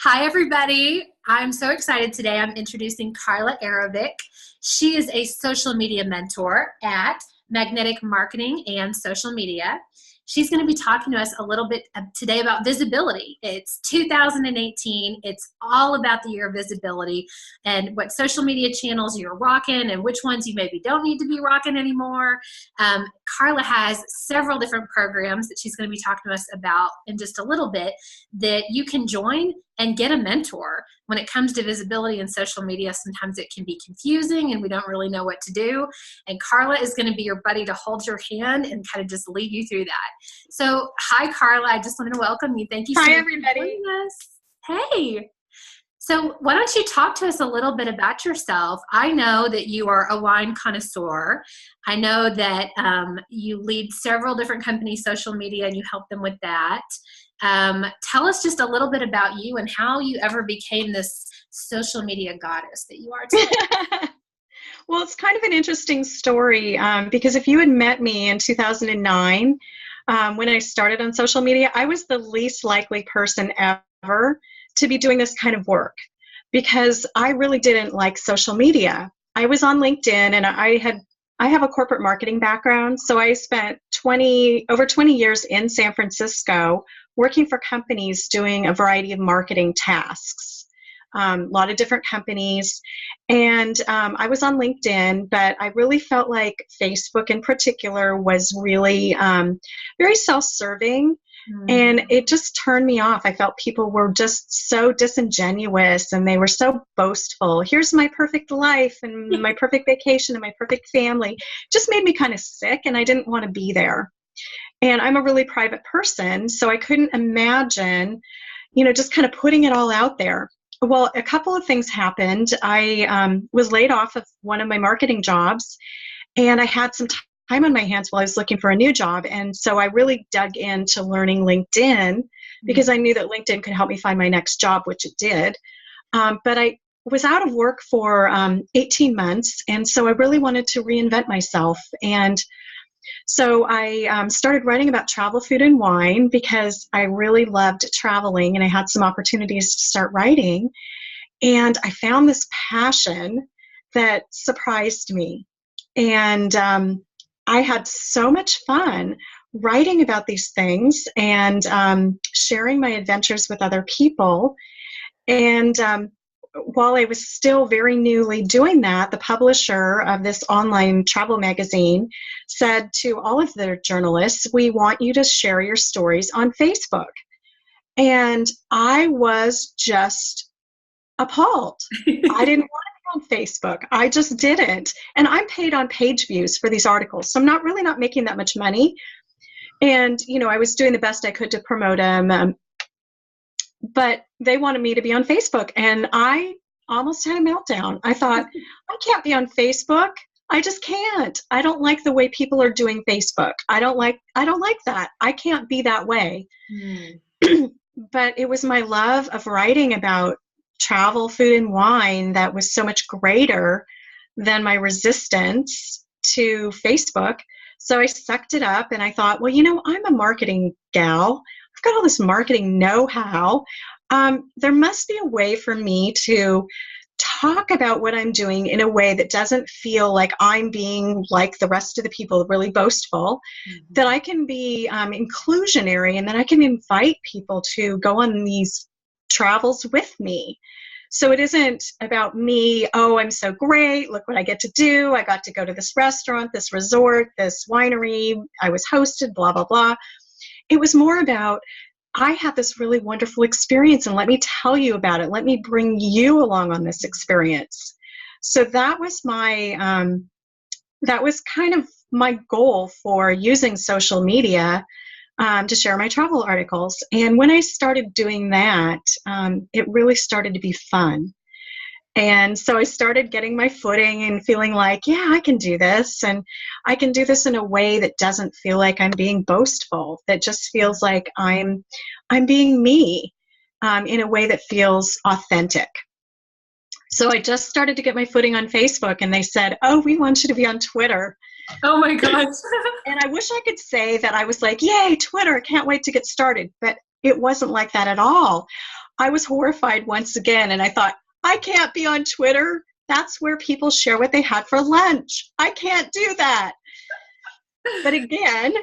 Hi, everybody. I'm so excited today. I'm introducing Karla Erovick. She is a social media mentor at Magnetic Marketing and Social Media. She's going to be talking to us a little bit today about visibility. It's 2018. It's all about the year of visibility and what social media channels you're rocking and which ones you maybe don't need to be rocking anymore. Karla has several different programs that she's going to be talking to us about in just a little bit that you can join and get a mentor. When it comes to visibility and social media, sometimes it can be confusing and we don't really know what to do. And Karla is going to be your buddy to hold your hand and kind of just lead you through that. So, hi, Karla. I just wanted to welcome you. Thank you so Hi, much everybody. for joining us. Hey. So why don't you talk to us a little bit about yourself? I know that you are a wine connoisseur. I know that you lead several different companies' social media and you help them with that. Tell us just a little bit about you and how you ever became this social media goddess that you are today. Well, it's kind of an interesting story because if you had met me in 2009, when I started on social media, I was the least likely person ever to be doing this kind of work because I really didn't like social media. I was on LinkedIn and I have a corporate marketing background, so I spent over 20 years in San Francisco working for companies doing a variety of marketing tasks, a lot of different companies. And I was on LinkedIn, but I really felt like Facebook in particular was really very self-serving. And it just turned me off. I felt people were just so disingenuous and they were so boastful. Here's my perfect life and my perfect vacation and my perfect family. Just made me kind of sick and I didn't want to be there. And I'm a really private person, so I couldn't imagine, just kind of putting it all out there. Well, a couple of things happened. I was laid off of one of my marketing jobs and I had some time on my hands while I was looking for a new job. And so I really dug into learning LinkedIn because I knew that LinkedIn could help me find my next job, which it did. But I was out of work for 18 months. And so I really wanted to reinvent myself. And so I started writing about travel, food, and wine because I really loved traveling and I had some opportunities to start writing. And I found this passion that surprised me. And I had so much fun writing about these things and sharing my adventures with other people. And while I was still very newly doing that, the publisher of this online travel magazine said to all of their journalists, "We want you to share your stories on Facebook." And I was just appalled. I didn't want on Facebook. I just didn't. And I'm paid on page views for these articles. So I'm really not making that much money. And, I was doing the best I could to promote them. But they wanted me to be on Facebook. And I almost had a meltdown. I thought, I can't be on Facebook. I just can't. I don't like the way people are doing Facebook. I don't like that. I can't be that way. But it was my love of writing about travel, food, and wine that was so much greater than my resistance to Facebook. So I sucked it up and I thought, well, I'm a marketing gal. I've got all this marketing know-how. There must be a way for me to talk about what I'm doing in a way that doesn't feel like I'm being like the rest of the people, really boastful, that I can be inclusionary and that I can invite people to go on these travels with me. So it isn't about me, oh, I'm so great, look what I get to do. I got to go to this restaurant, this resort, this winery, I was hosted, blah, blah, blah. It was more about, I had this really wonderful experience and let me tell you about it. Let me bring you along on this experience. So that was that was kind of my goal for using social media to share my travel articles. And when I started doing that, it really started to be fun. And so I started getting my footing and feeling like, yeah, I can do this. And I can do this in a way that doesn't feel like I'm being boastful, that just feels like I'm being me in a way that feels authentic. So I just started to get my footing on Facebook and they said, oh, we want you to be on Twitter. Oh my gosh. And I wish I could say that I was like, yay, Twitter, can't wait to get started. But it wasn't like that at all. I was horrified once again, and I thought, I can't be on Twitter. That's where people share what they had for lunch. I can't do that. But again,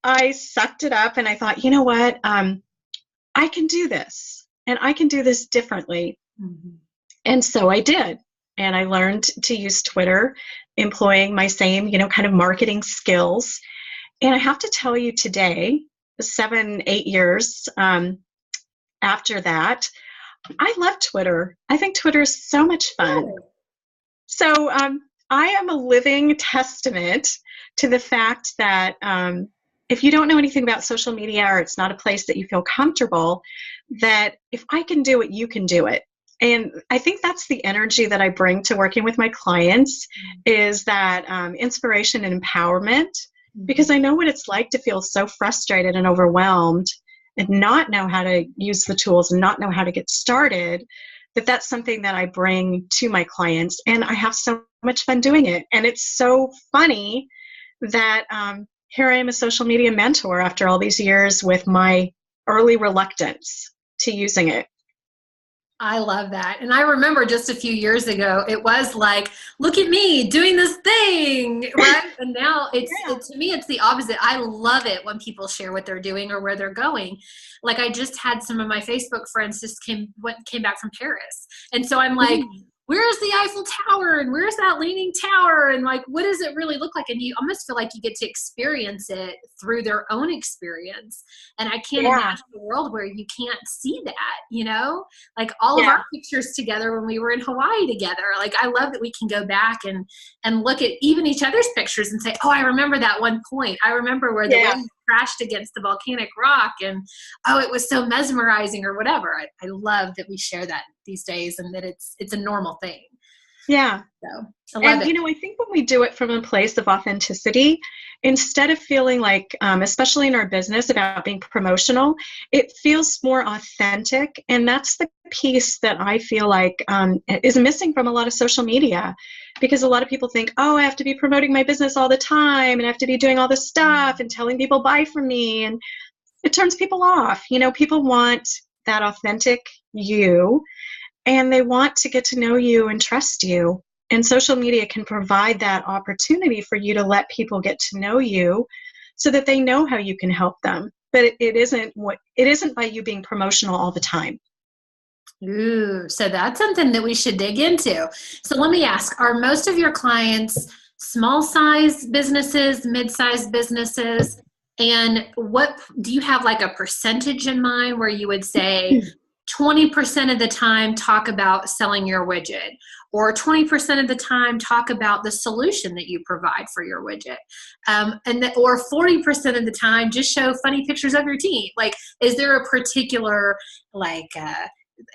I sucked it up and I thought, you know what? I can do this, and I can do this differently. Mm-hmm. And so I did. And I learned to use Twitter, employing my same, kind of marketing skills. And I have to tell you today, 7, 8 years after that, I love Twitter. I think Twitter is so much fun. Oh. So I am a living testament to the fact that if you don't know anything about social media, or it's not a place that you feel comfortable, that if I can do it, you can do it. And I think that's the energy that I bring to working with my clients, is that inspiration and empowerment, because I know what it's like to feel so frustrated and overwhelmed and not know how to use the tools and not know how to get started, that's something that I bring to my clients. And I have so much fun doing it. And it's so funny that here I am, a social media mentor after all these years, with my early reluctance to using it. I love that. And I remember just a few years ago, it was like, look at me doing this thing, right? And now to me, it's the opposite. I love it when people share what they're doing or where they're going. Like, I just had some of my Facebook friends just came back from Paris. And so I'm like, where's the Eiffel Tower, and where's that Leaning Tower, and like, what does it really look like? And you almost feel like you get to experience it through their own experience. And I can't imagine a world where you can't see that, like all of our pictures together when we were in Hawaii together. Like, I love that we can go back and look at even each other's pictures and say, oh, I remember that one point. I remember where the wave crashed against the volcanic rock, and oh, it was so mesmerizing, or whatever. I love that we share that these days, and that it's a normal thing. Yeah. So I love it. I think when we do it from a place of authenticity, instead of feeling like, especially in our business, about being promotional, it feels more authentic. And that's the piece that I feel like is missing from a lot of social media, because a lot of people think, oh, I have to be promoting my business all the time, and I have to be doing all this stuff and telling people buy from me. And it turns people off. People want that authentic you, and they want to get to know you and trust you. And social media can provide that opportunity for you to let people get to know you, so that they know how you can help them. But it isn't by you being promotional all the time. Ooh, so that's something that we should dig into. So let me ask, are most of your clients small size businesses, mid-sized businesses? And what do you have, like a percentage in mind where you would say 20% of the time talk about selling your widget, or 20% of the time talk about the solution that you provide for your widget, or 40% of the time just show funny pictures of your team? Like, is there a particular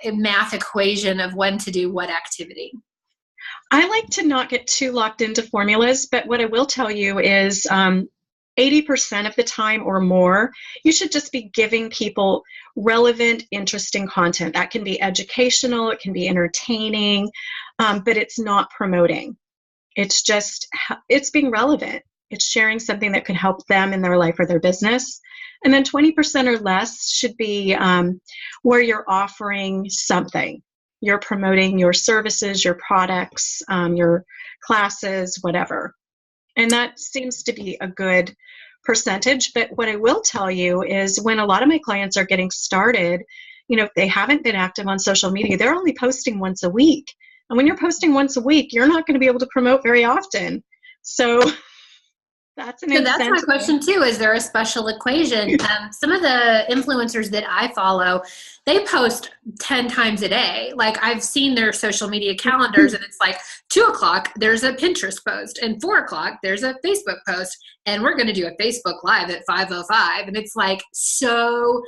a math equation of when to do what activity? I like to not get too locked into formulas, but what I will tell you is 80% of the time or more, you should just be giving people relevant, interesting content. That can be educational, it can be entertaining, but it's not promoting. It's being relevant. It's sharing something that could help them in their life or their business. And then 20% or less should be where you're offering something. You're promoting your services, your products, your classes, whatever. And that seems to be a good percentage. But what I will tell you is, when a lot of my clients are getting started, if they haven't been active on social media, they're only posting once a week. And when you're posting once a week, you're not going to be able to promote very often. So that's an incentive. That's my question too. Is there a special equation? Some of the influencers that I follow, they post 10 times a day. Like, I've seen their social media calendars, and it's like 2:00, there's a Pinterest post, and 4:00, there's a Facebook post, and we're going to do a Facebook Live at 5:05. And it's like so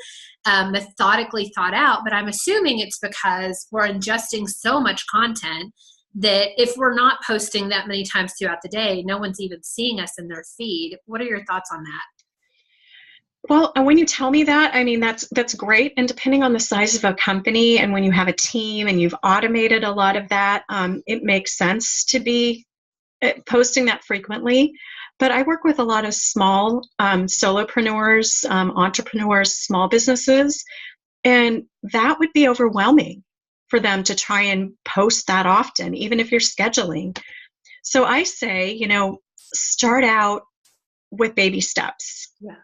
methodically thought out. But I'm assuming it's because we're ingesting so much content that if we're not posting that many times throughout the day, no one's even seeing us in their feed. What are your thoughts on that? Well, and when you tell me that, I mean, that's great. And depending on the size of a company, and when you have a team and you've automated a lot of that, it makes sense to be posting that frequently. But I work with a lot of small solopreneurs, entrepreneurs, small businesses. And that would be overwhelming for them to try and post that often, even if you're scheduling. So I say, start out with baby steps. Yeah.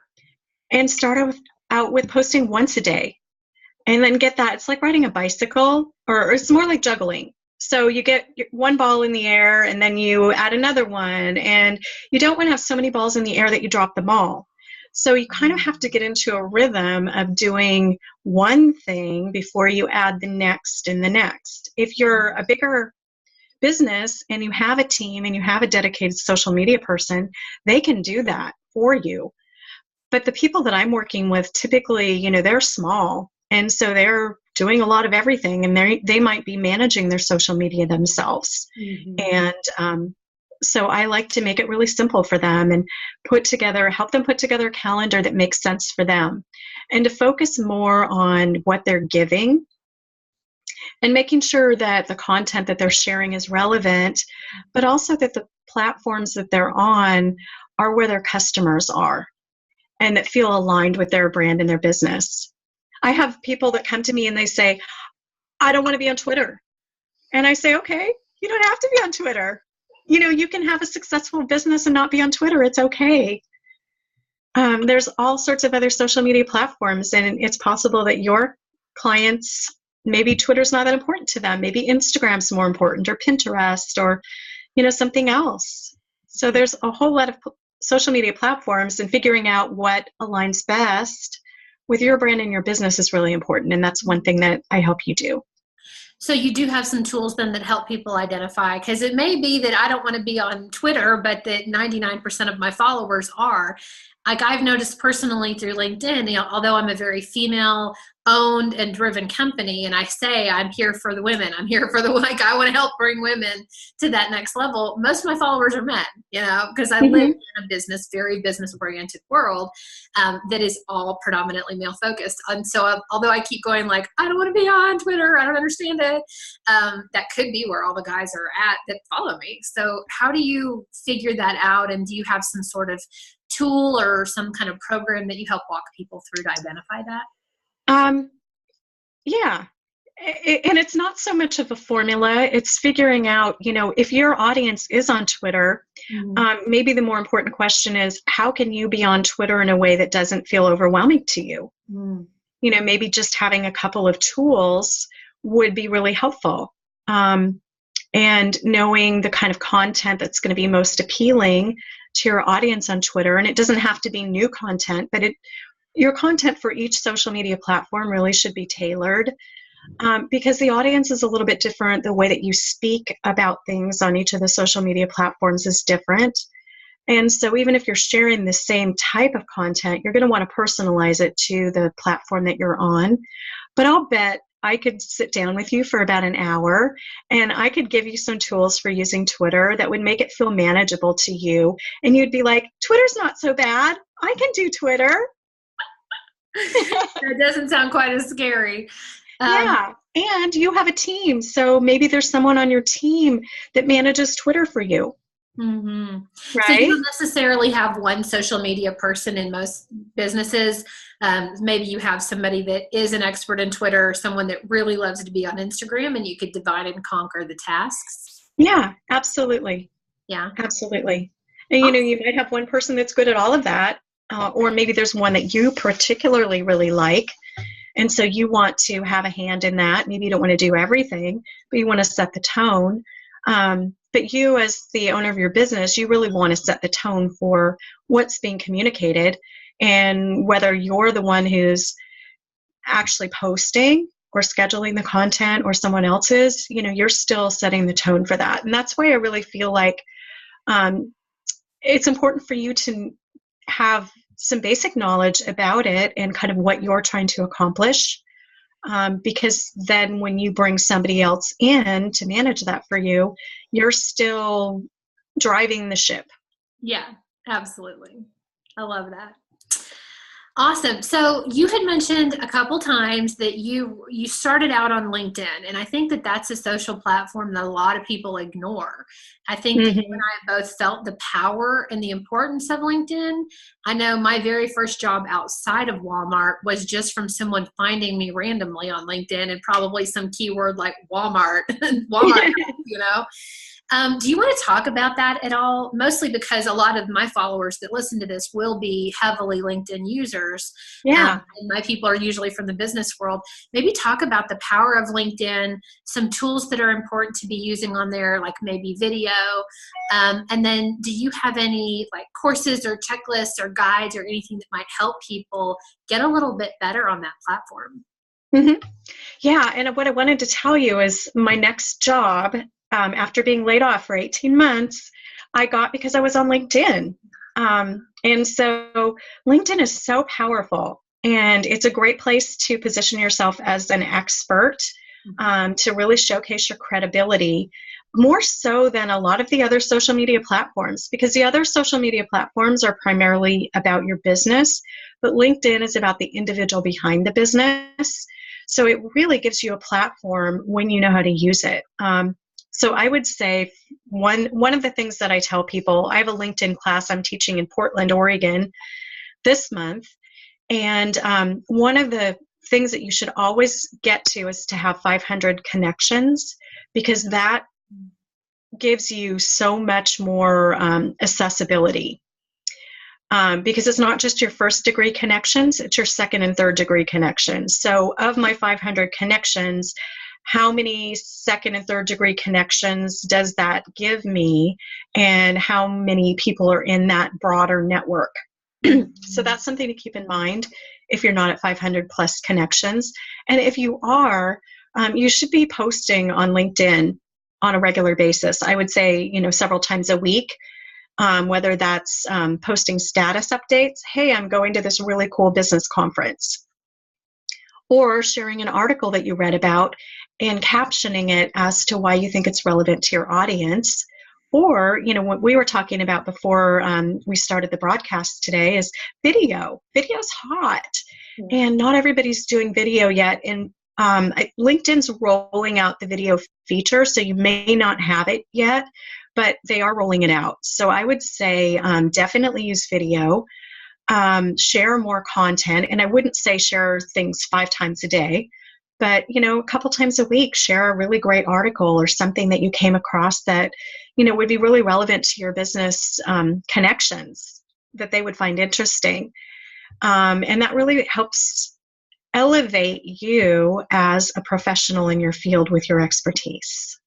And start out with posting once a day. And then get that. It's like riding a bicycle, or it's more like juggling. So you get one ball in the air and then you add another one. And you don't want to have so many balls in the air that you drop them all. So you kind of have to get into a rhythm of doing one thing before you add the next and the next. If you're a bigger business and you have a team and you have a dedicated social media person, they can do that for you. But the people that I'm working with, typically, they're small. And so they're doing a lot of everything, and they might be managing their social media themselves. And so I like to make it really simple for them and help them put together a calendar that makes sense for them, and to focus more on what they're giving and making sure that the content that they're sharing is relevant, but also that the platforms that they're on are where their customers are and that feel aligned with their brand and their business. I have people that come to me and they say, I don't want to be on Twitter. And I say, okay, you don't have to be on Twitter. You can have a successful business and not be on Twitter. It's okay. There's all sorts of other social media platforms, and it's possible that your clients, maybe Twitter's not that important to them. Maybe Instagram's more important, or Pinterest, or, something else. So there's a whole lot of social media platforms, and figuring out what aligns best with your brand and your business is really important. And that's one thing that I help you do. So you do have some tools then that help people identify, because it may be that I don't want to be on Twitter, but that 99% of my followers are. Like I've noticed personally through LinkedIn, although I'm a very female owned and driven company, and I say I'm here for the women, I want to help bring women to that next level. Most of my followers are men, because I live in a very business oriented world that is all predominantly male focused. And so although I keep going like, I don't want to be on Twitter, I don't understand it, that could be where all the guys are at that follow me. So how do you figure that out? And do you have some sort of tool or some kind of program that you help walk people through to identify that? Yeah. And it's not so much of a formula. It's figuring out, if your audience is on Twitter, maybe the more important question is, how can you be on Twitter in a way that doesn't feel overwhelming to you? Maybe just having a couple of tools would be really helpful. And knowing the kind of content that's going to be most appealing to your audience on Twitter. And it doesn't have to be new content, but your content for each social media platform really should be tailored, because the audience is a little bit different. The way that you speak about things on each of the social media platforms is different. And so even if you're sharing the same type of content, you're going to want to personalize it to the platform that you're on. But I'll bet I could sit down with you for about an hour and I could give you some tools for using Twitter that would make it feel manageable to you. And you'd be like, Twitter's not so bad. I can do Twitter. That doesn't sound quite as scary. Yeah. And you have a team. So maybe there's someone on your team that manages Twitter for you. Right? So you don't necessarily have one social media person in most businesses. Maybe you have somebody that is an expert in Twitter, or someone that really loves to be on Instagram, and you could divide and conquer the tasks. Yeah, absolutely. Yeah, absolutely. And you might have one person that's good at all of that, or maybe there's one that you particularly really like, and so you want to have a hand in that. Maybe you don't want to do everything, but you want to set the tone. But you, as the owner of your business, you really want to set the tone for what's being communicated, and whether you're the one who's actually posting or scheduling the content or someone else is, you're still setting the tone for that. And that's why I really feel like it's important for you to have some basic knowledge about it and kind of what you're trying to accomplish. Because then when you bring somebody else in to manage that for you, you're still driving the ship. Yeah, absolutely. I love that. Awesome. So you had mentioned a couple times that you started out on LinkedIn, and I think that that's a social platform that a lot of people ignore. I think that you and Hmm. I both felt the power and the importance of LinkedIn. I know my very first job outside of Walmart was just from someone finding me randomly on LinkedIn and probably some keyword like Walmart, Walmart, you know. Do you want to talk about that at all? Mostly because a lot of my followers that listen to this will be heavily LinkedIn users. Yeah. And my people are usually from the business world. Maybe talk about the power of LinkedIn, some tools that are important to be using on there, like maybe video. And then do you have any like courses or checklists or guides or anything that might help people get a little bit better on that platform? Hmm. Yeah. And what I wanted to tell you is my next job, after being laid off for 18 months, I got because I was on LinkedIn. And so LinkedIn is so powerful, and it's a great place to position yourself as an expert, to really showcase your credibility, more so than a lot of the other social media platforms, because the other social media platforms are primarily about your business, but LinkedIn is about the individual behind the business. So it really gives you a platform when you know how to use it. So I would say one of the things that I tell people, I have a LinkedIn class I'm teaching in Portland, Oregon this month. And one of the things that you should always get to is to have 500 connections, because that gives you so much more accessibility. Because it's not just your first degree connections, it's your second and third degree connections. So of my 500 connections, how many second and third degree connections does that give me, and how many people are in that broader network? So that's something to keep in mind if you're not at 500 plus connections. And if you are, you should be posting on LinkedIn on a regular basis. I would say, several times a week. Whether that's posting status updates, hey, I'm going to this really cool business conference, or sharing an article that you read about and captioning it as to why you think it's relevant to your audience. Or, what we were talking about before we started the broadcast today is video. Video's hot, and not everybody's doing video yet. And LinkedIn's rolling out the video feature, so you may not have it yet, but they are rolling it out. So I would say definitely use video, share more content. And I wouldn't say share things 5 times a day, but, a couple times a week, share a really great article or something that you came across that, would be really relevant to your business connections that they would find interesting. And that really helps elevate you as a professional in your field with your expertise.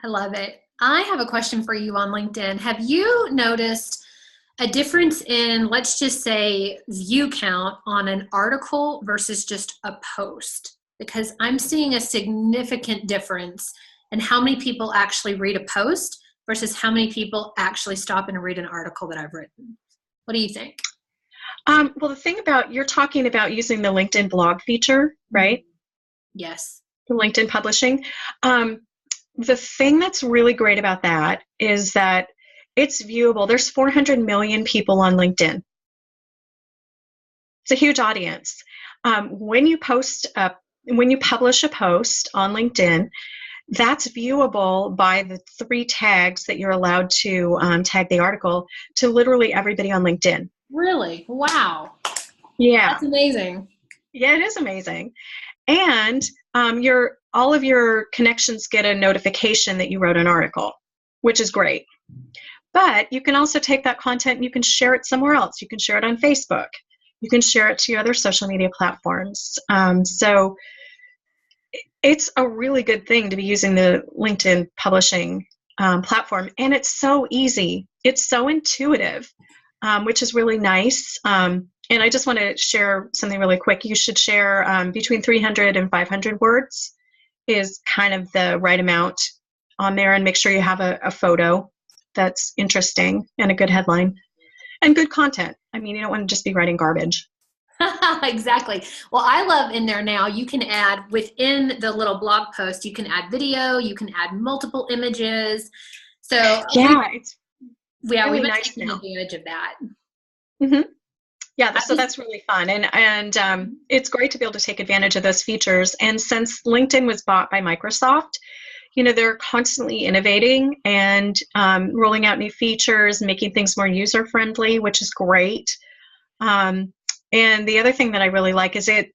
I love it. I have a question for you on LinkedIn. Have you noticed a difference in, let's just say, view count on an article versus just a post? Because I'm seeing a significant difference in how many people actually read a post versus how many people actually stop and read an article that I've written. What do you think? Well, the thing about, you're talking about using the LinkedIn blog feature, right? Yes. The LinkedIn publishing. The thing that's really great about that is that it's viewable. There's 400 million people on LinkedIn. It's a huge audience. When you publish a post on LinkedIn, that's viewable by the 3 tags that you're allowed to tag the article to literally everybody on LinkedIn. Really? Wow. Yeah. That's amazing. Yeah, it is amazing. And all of your connections get a notification that you wrote an article, which is great. But you can also take that content and you can share it somewhere else. You can share it on Facebook. You can share it to your other social media platforms. So it's a really good thing to be using the LinkedIn publishing platform. And it's so easy. It's so intuitive, which is really nice. And I just want to share something really quick. You should share between 300 and 500 words is kind of the right amount on there, and make sure you have a photo that's interesting and a good headline and good content. I mean, you don't want to just be writing garbage. Exactly. Well, I love in there now, you can add within the little blog post, you can add video, you can add multiple images. So yeah, it's we've really been nice taking now. advantage of that. Mm-hmm. Yeah, so that's really fun, and it's great to be able to take advantage of those features. And since LinkedIn was bought by Microsoft, they're constantly innovating and rolling out new features, making things more user friendly, which is great. And the other thing that I really like is it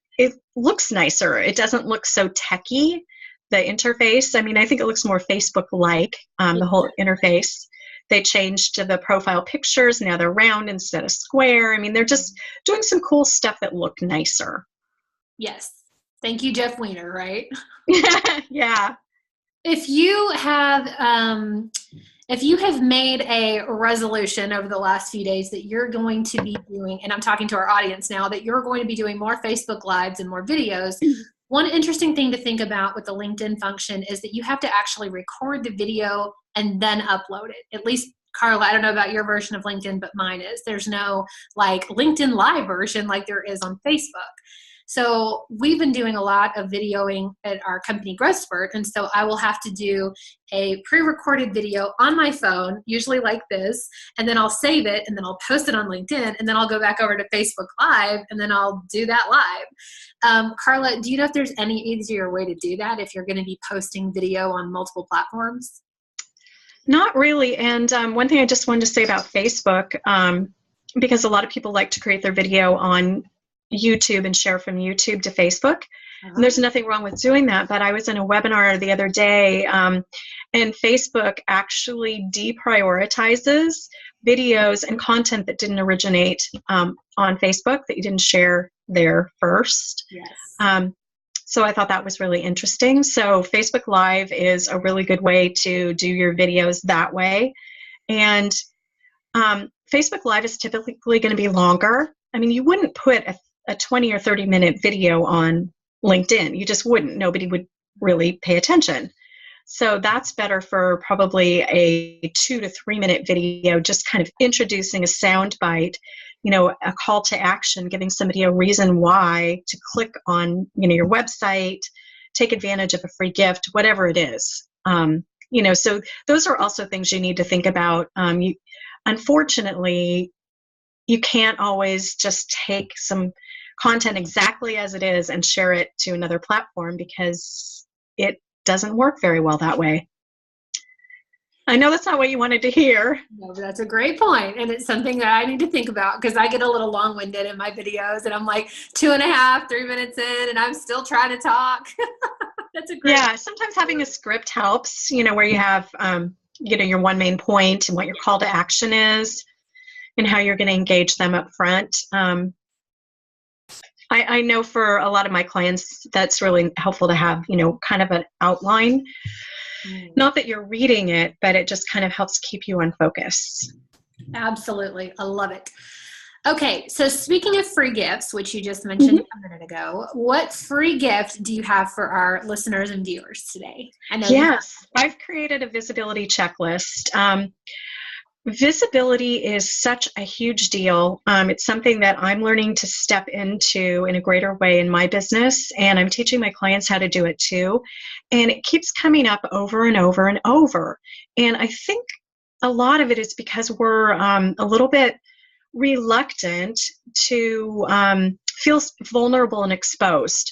looks nicer. It doesn't look so techy, the interface. I mean, I think it looks more Facebook-like, the whole interface. They changed to the profile pictures. Now they're round instead of square. I mean, they're just doing some cool stuff that look nicer. Yes. Thank you, Jeff Weiner, right? Yeah. If you have made a resolution over the last few days that you're going to be doing, and I'm talking to our audience now, that you're going to be doing more Facebook Lives and more videos, one interesting thing to think about with the LinkedIn function is that you have to actually record the video and then upload it. At least, Karla, I don't know about your version of LinkedIn, but mine is. There's no like LinkedIn Live version like there is on Facebook. So we've been doing a lot of videoing at our company Growth Spurt, and so I will have to do a pre-recorded video on my phone, usually like this, and then I'll save it, and then I'll post it on LinkedIn, and then I'll go back over to Facebook Live, and then I'll do that live. Karla, do you know if there's any easier way to do that if you're going to be posting video on multiple platforms? Not really. And one thing I just wanted to say about Facebook, because a lot of people like to create their video on YouTube and share from YouTube to Facebook. And there's nothing wrong with doing that, but I was in a webinar the other day, and Facebook actually deprioritizes videos and content that didn't originate on Facebook, that you didn't share there first. Yes. So I thought that was really interesting. So Facebook Live is a really good way to do your videos that way. And Facebook Live is typically going to be longer. I mean, you wouldn't put a 20 or 30-minute video on LinkedIn. You just wouldn't. Nobody would really pay attention. So that's better for probably a 2 to 3 minute video, just kind of introducing a sound bite, a call to action, giving somebody a reason why to click on, your website, take advantage of a free gift, whatever it is. So those are also things you need to think about. Unfortunately, you can't always just take some content exactly as it is and share it to another platform, because it doesn't work very well that way. I know that's not what you wanted to hear. No, but that's a great point, and it's something that I need to think about, because I get a little long-winded in my videos, and I'm like 2.5, 3 minutes in, and I'm still trying to talk. That's a great. Yeah, sometimes having a script helps. Where you have your one main point and what your call to action is, and how you're going to engage them up front. I know for a lot of my clients, that's really helpful to have, kind of an outline. Not that you're reading it, but it just kind of helps keep you on focus. Absolutely. I love it. Okay, so speaking of free gifts, which you just mentioned a minute ago, what free gift do you have for our listeners and viewers today? I know. Yes, I've created a visibility checklist. Visibility is such a huge deal. It's something that I'm learning to step into in a greater way in my business, and I'm teaching my clients how to do it too. And it keeps coming up over and over and over. And I think a lot of it is because we're a little bit reluctant to feel vulnerable and exposed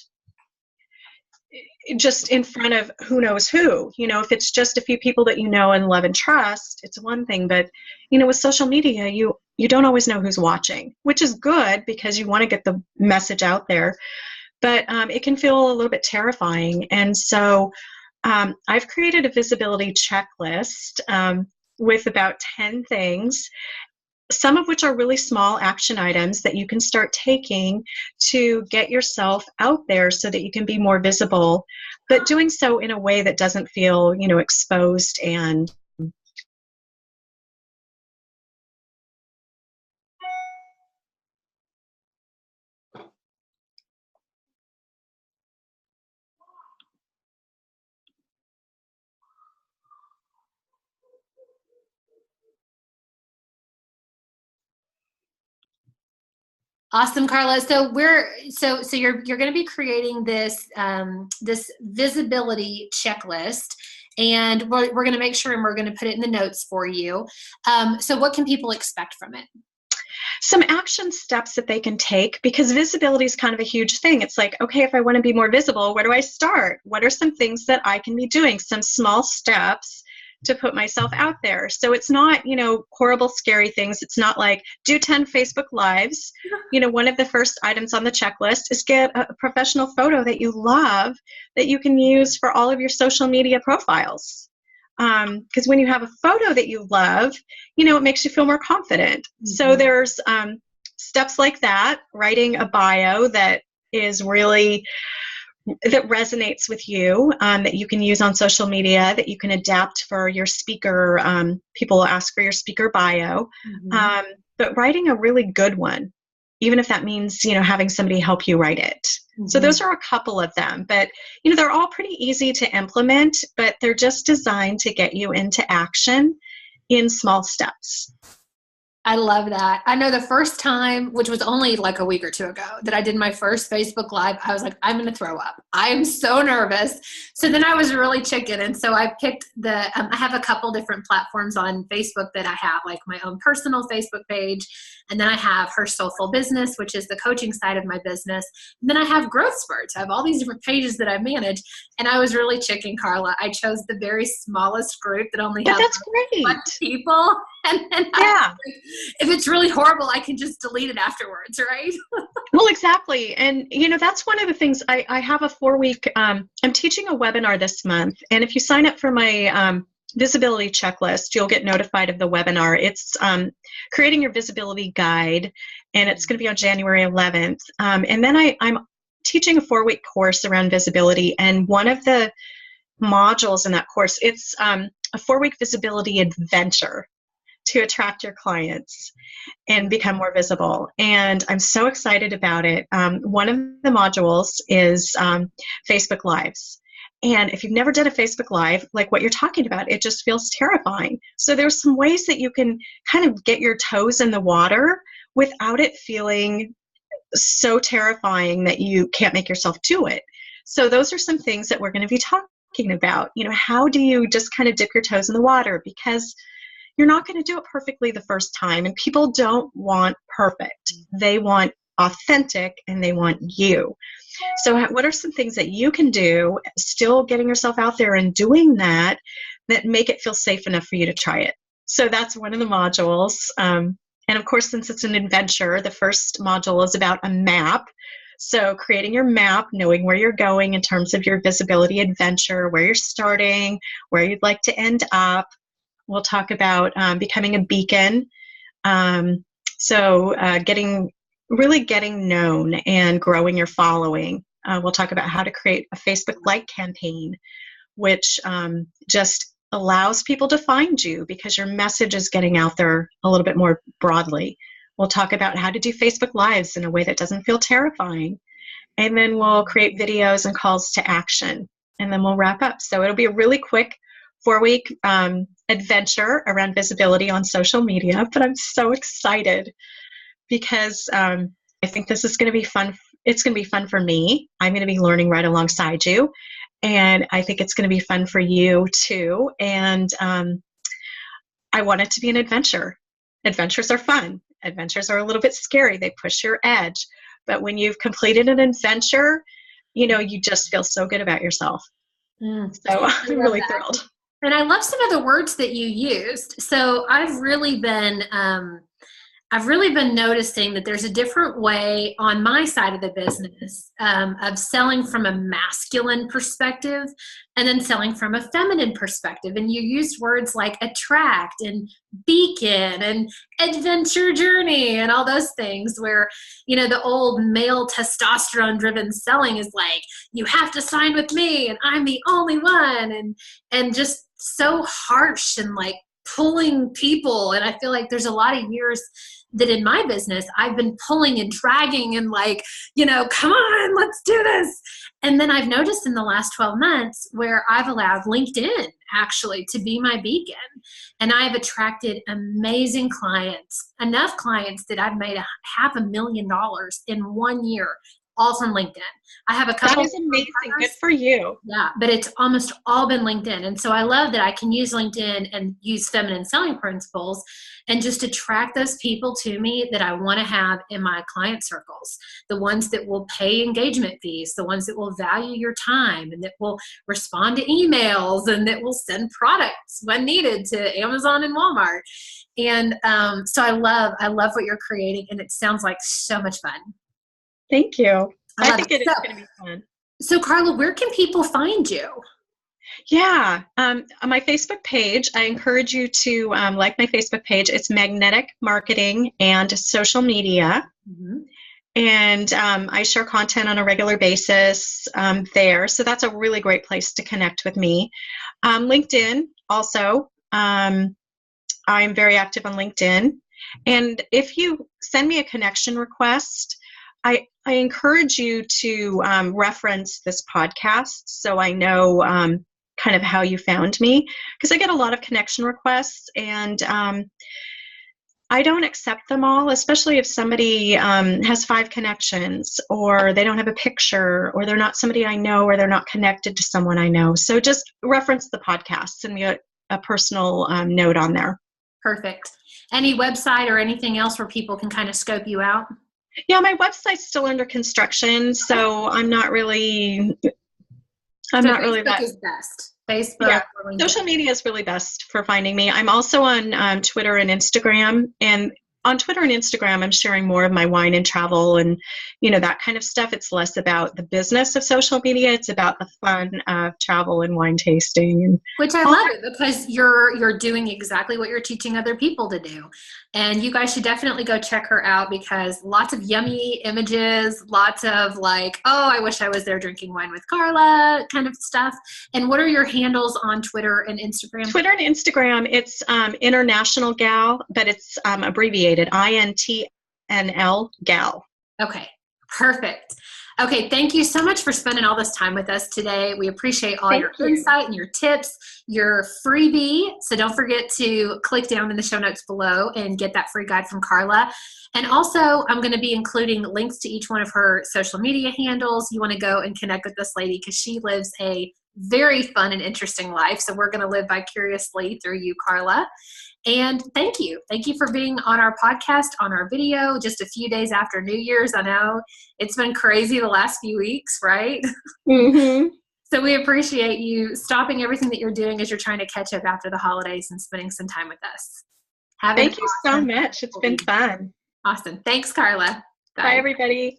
just in front of who knows who. If it's just a few people that you know and love and trust, it's one thing. But with social media, you don't always know who's watching, which is good because you want to get the message out there. But it can feel a little bit terrifying. And so I've created a visibility checklist with about 10 things, some of which are really small action items that you can start taking to get yourself out there so that you can be more visible, but doing so in a way that doesn't feel, exposed and Awesome, Karla. So you're going to be creating this this visibility checklist, and we're going to make sure and we're going to put it in the notes for you. So what can people expect from it? some action steps that they can take, because visibility is kind of a huge thing. It's like, okay, if I want to be more visible, where do I start? What are some things that I can be doing? Some small steps to put myself out there. So it's not, horrible, scary things. It's not like do 10 Facebook Lives. One of the first items on the checklist is get a professional photo that you love that you can use for all of your social media profiles. Because when you have a photo that you love, it makes you feel more confident. Mm-hmm. So there's steps like that, writing a bio that resonates with you, that you can use on social media, that you can adapt for your speaker. People will ask for your speaker bio, but writing a really good one, even if that means, having somebody help you write it. Mm-hmm. So those are a couple of them, but, they're all pretty easy to implement, but they're just designed to get you into action in small steps. I love that. I know the first time, which was only like a week or two ago, that I did my first Facebook Live, I was like, I'm going to throw up. I'm so nervous. So then I was really chicken. And so I picked I have a couple different platforms on Facebook that I have, like my own personal Facebook page. And then I have Her Soulful Business, which is the coaching side of my business. And then I have Growth Spurts. I have all these different pages that I manage. And I was really chicken, Karla. I chose the very smallest group that only has that's great. 1 people. And then if it's really horrible, I can just delete it afterwards, right? Well, exactly. And, that's one of the things. I have a 4-week, I'm teaching a webinar this month. And if you sign up for my visibility checklist, you'll get notified of the webinar. It's creating your visibility guide, and it's going to be on January 11th. And then I'm teaching a 4-week course around visibility. And one of the modules in that course, it's a 4-week visibility adventure to attract your clients and become more visible. And I'm so excited about it. One of the modules is Facebook Lives. And if you've never done a Facebook Live, like what you're talking about, it just feels terrifying. So there's some ways that you can kind of get your toes in the water without it feeling so terrifying that you can't make yourself do it. So those are some things that we're going to be talking about. How do you just kind of dip your toes in the water? Because you're not going to do it perfectly the first time. And people don't want perfect. They want authentic, and they want you. So what are some things that you can do, still getting yourself out there and doing that make it feel safe enough for you to try it? So that's one of the modules. And of course, since it's an adventure, the first module is about a map. So creating your map, knowing where you're going in terms of your visibility adventure, where you're starting, where you'd like to end up. We'll talk about becoming a beacon. So getting known and growing your following. We'll talk about how to create a Facebook like campaign, which just allows people to find you because your message is getting out there a little bit more broadly. We'll talk about how to do Facebook Lives in a way that doesn't feel terrifying. And then we'll create videos and calls to action. And then we'll wrap up. So it'll be a really quick 4-week adventure around visibility on social media, but I'm so excited because I think this is going to be fun. It's going to be fun for me. I'm going to be learning right alongside you, and I think it's going to be fun for you too. And I want it to be an adventure. Adventures are fun. Adventures are a little bit scary. They push your edge. But when you've completed an adventure, you just feel so good about yourself. So I'm really thrilled. And I love some of the words that you used. So I've really been noticing that there's a different way on my side of the business of selling from a masculine perspective and then selling from a feminine perspective. And you used words like attract and beacon and adventure journey and all those things where, the old male testosterone driven selling is like, you have to sign with me and I'm the only one, and just so harsh and like pulling people. And I feel like there's a lot of years that in my business, I've been pulling and dragging and like, come on, let's do this. And then I've noticed in the last 12 months where I've allowed LinkedIn actually to be my beacon. And I've attracted amazing clients, enough clients that I've made $500,000 in 1 year all from LinkedIn. I have a couple. That is amazing. Good for you. Yeah, but it's almost all been LinkedIn. And so I love that I can use LinkedIn and use feminine selling principles and just attract those people to me that I want to have in my client circles. The ones that will pay engagement fees, the ones that will value your time and that will respond to emails and that will send products when needed to Amazon and Walmart. And so I love what you're creating, and it sounds like so much fun. Thank you. I think it is going to be fun. So Karla, where can people find you? Yeah, on my Facebook page, I encourage you to like my Facebook page. It's Magnetic Marketing and Social Media. Mm-hmm. And I share content on a regular basis there. So that's a really great place to connect with me. LinkedIn also. I'm very active on LinkedIn. And if you send me a connection request, I encourage you to reference this podcast so I know kind of how you found me, because I get a lot of connection requests, and I don't accept them all, especially if somebody has 5 connections, or they don't have a picture, or they're not somebody I know, or they're not connected to someone I know. So just reference the podcast, send me a personal note on there. Perfect. Any website or anything else where people can kind of scope you out? Yeah, my website's still under construction, so I'm not really Facebook that is best. Facebook. Yeah, social media is really best for finding me. I'm also on Twitter and Instagram, and on Twitter and Instagram, I'm sharing more of my wine and travel and, that kind of stuff. It's less about the business of social media. It's about the fun of travel and wine tasting. Which I love it, because you're doing exactly what you're teaching other people to do. And you guys should definitely go check her out, because lots of yummy images, lots of like, oh, I wish I was there drinking wine with Karla kind of stuff. And what are your handles on Twitter and Instagram? Twitter and Instagram, it's International Gal, but it's abbreviated INTNL Gal. Okay, perfect. Okay, thank you so much for spending all this time with us today. We appreciate all your insight and your tips, your freebie. So don't forget to click down in the show notes below and get that free guide from Karla. And also, I'm going to be including links to each one of her social media handles. You want to go and connect with this lady, because she lives a very fun and interesting life. So we're going to live vicariously through you, Karla. And thank you. Thank you for being on our podcast, on our video, just a few days after New Year's. I know it's been crazy the last few weeks, right? Mm-hmm. So we appreciate you stopping everything that you're doing as you're trying to catch up after the holidays and spending some time with us. Thank you so much. It's been fun. Awesome. Thanks, Karla. Bye, everybody.